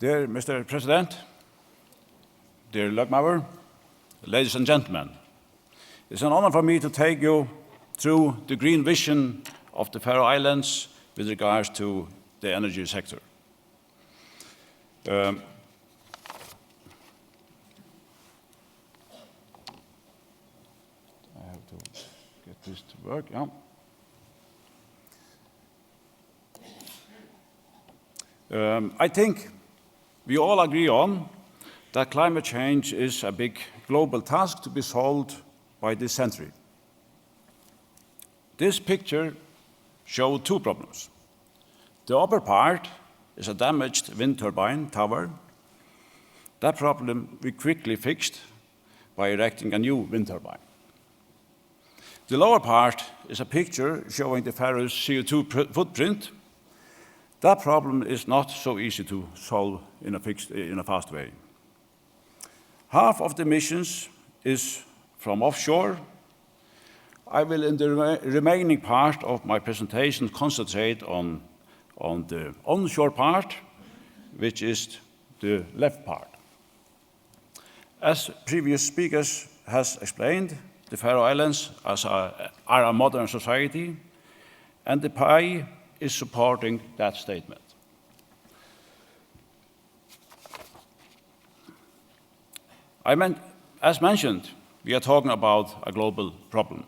Dear Mr. President, dear Løgmaður, ladies and gentlemen, it's an honor for me to take you through the green vision of the Faroe Islands with regards to the energy sector. I have to get this to work, yeah. I think we all agree on that climate change is a big global task to be solved by this century. This picture shows two problems. The upper part is a damaged wind turbine tower. That problem we quickly fixed by erecting a new wind turbine. The lower part is a picture showing the Faroe's CO2 footprint. That problem is not so easy to solve in a fast way. Half of the emissions is from offshore. I will, in the remaining part of my presentation, concentrate on the onshore part, which is the left part. As previous speakers has explained, the Faroe Islands are a modern society, and the PI is supporting that statement. As mentioned, we are talking about a global problem.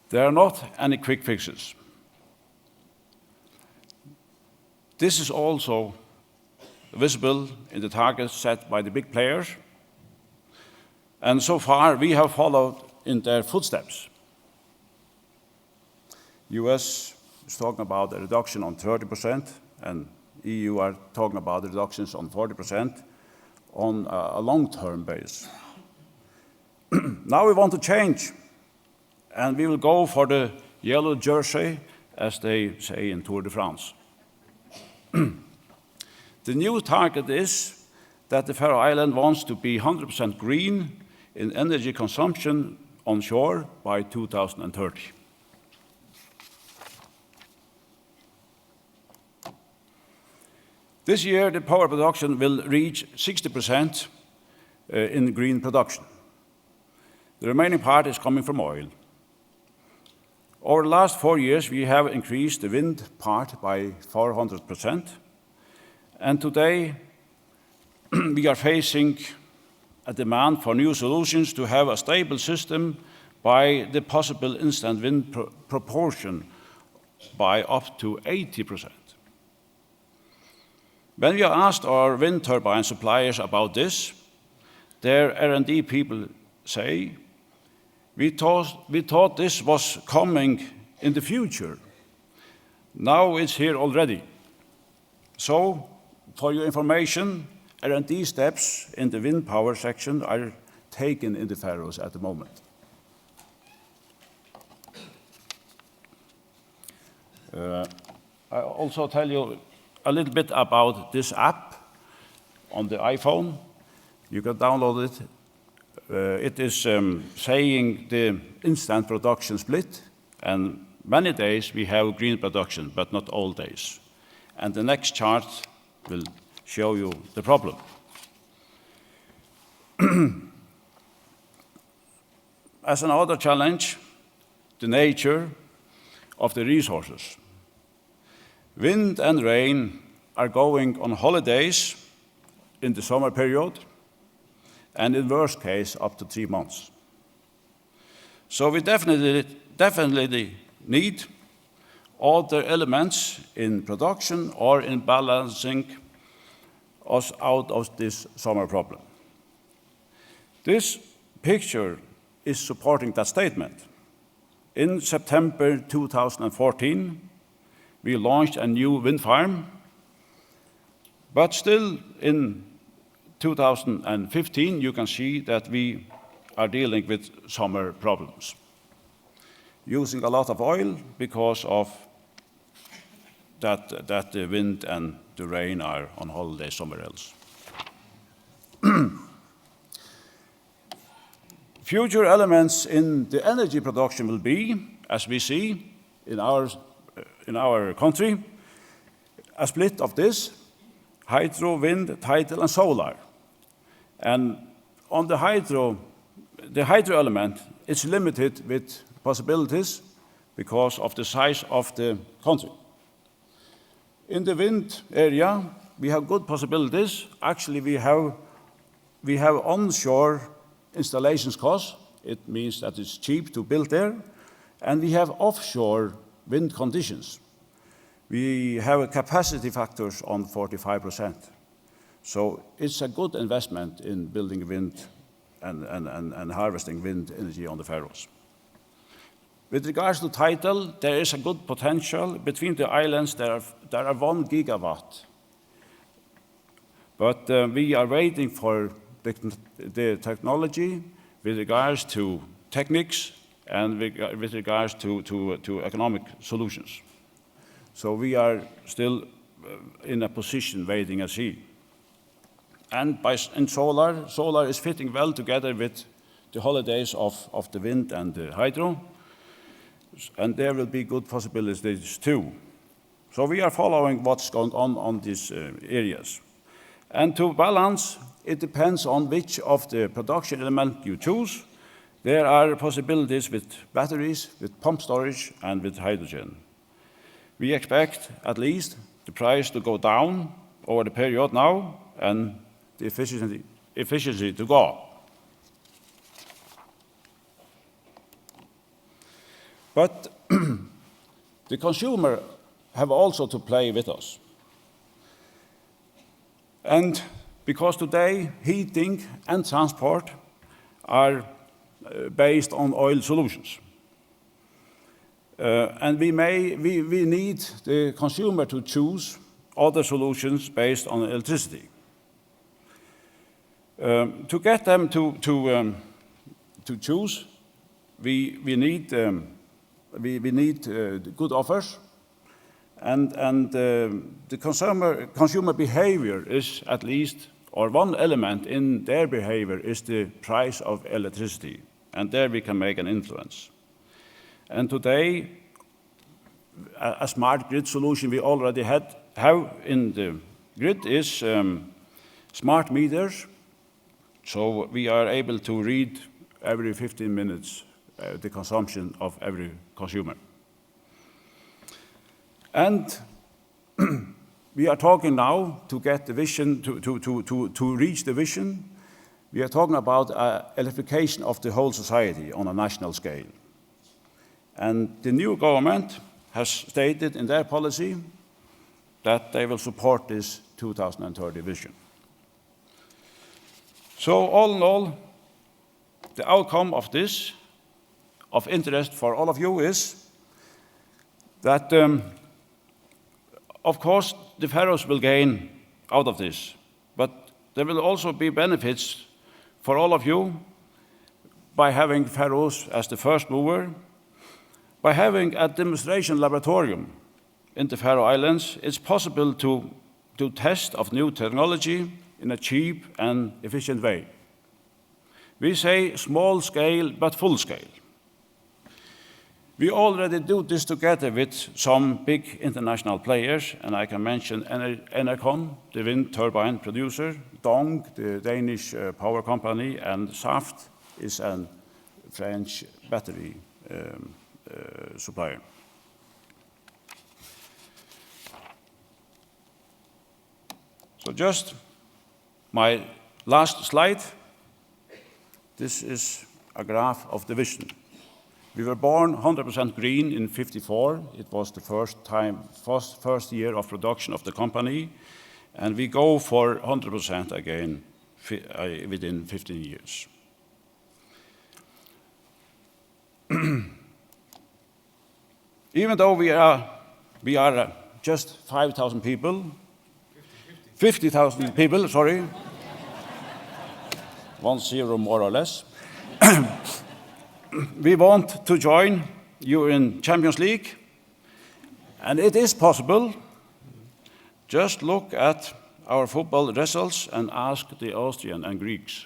There are not any quick fixes. This is also visible in the targets set by the big players, and so far we have followed in their footsteps. US is talking about a reduction on 30%, and EU are talking about reductions on 40% on a long-term base. Now we want to change, and we will go for the yellow jersey, as they say in Tour de France. The new target is that the Faroe Island wants to be 100% green in energy consumption onshore by 2030. This year, the power production will reach 60% in green production. The remaining part is coming from oil. Over the last 4 years, we have increased the wind part by 400%, and today we are facing a demand for new solutions to have a stable system by the possible instant wind proportion by up to 80%. When we asked our wind turbine suppliers about this, their R&D people say, we thought this was coming in the future. Now it's here already. So, for your information, R&D steps in the wind power section are taken in the Faroes at the moment. I'll also tell you a little bit about this app on the iPhone. You can download it. It is saying the instant production split, and many days we have green production, but not all days. And the next chart will show you the problem. As another challenge, the nature of the resources. Wind and rain are going on holidays in the summer period, and in worst case, up to 3 months. So we definitely need all the elements in production or in balancing us out of this summer problem. This picture is supporting that statement. In September 2014, we launched a new wind farm, but still in 2015, you can see that we are dealing with summer problems, using a lot of oil because of that the wind and the rain are on holiday somewhere else. Future elements in the energy production will be, as we see in our in our country, a split of this, hydro, wind, tidal, and solar. And on the hydro element, it's limited with possibilities because of the size of the country. In the wind area, we have good possibilities. Actually, we have onshore installations costs. It means that it's cheap to build there. And we have offshore wind conditions. We have capacity factors on 45%. So it's a good investment in building wind and harvesting wind energy on the Faroes. With regards to tidal, there is a good potential. Between the islands, there are 1 gigawatt. But we are waiting for the technology with regards to techniques and with regards to economic solutions. So we are still in a position waiting and see. And in solar is fitting well together with the holidays of the wind and the hydro. And there will be good possibilities too. So we are following what's going on these areas. And to balance, it depends on which of the production elements you choose. There are possibilities with batteries, with pump storage, and with hydrogen. We expect at least the price to go down over the period now and the efficiency to go up. But the consumer have also to play with us. And because today heating and transport are based on oil solutions. And we need the consumer to choose other solutions based on electricity. To get them to choose, we need good offers, and the consumer behavior is at least, or one element in their behavior is the price of electricity, and there we can make an influence. And today, a smart grid solution we already have in the grid is smart meters, so we are able to read every 15 minutes the consumption of every consumer. And we are talking now to get the vision, to reach the vision. We are talking about electrification of the whole society on a national scale. And the new government has stated in their policy that they will support this 2030 vision. So all in all, the outcome of this, of interest for all of you, is that, of course, the Faroes will gain out of this, but there will also be benefits for all of you by having Faroes as the first mover, by having a demonstration laboratorium in the Faroe Islands. It's possible to do tests of new technology in a cheap and efficient way. We say small scale, but full scale. We already do this together with some big international players, and I can mention Enercon, the wind turbine producer, Dong, the Danish power company, and Saft is a French battery supplier. So just my last slide. This is a graph of the vision. We were born 100% green in '54. It was the first year of production of the company, and we go for 100% again within 15 years. Even though we are just 5,000 people, 50,000 people, sorry, 10 more or less. We want to join you in Champions League, and it is possible. Just look at our football results and ask the Austrian and Greeks.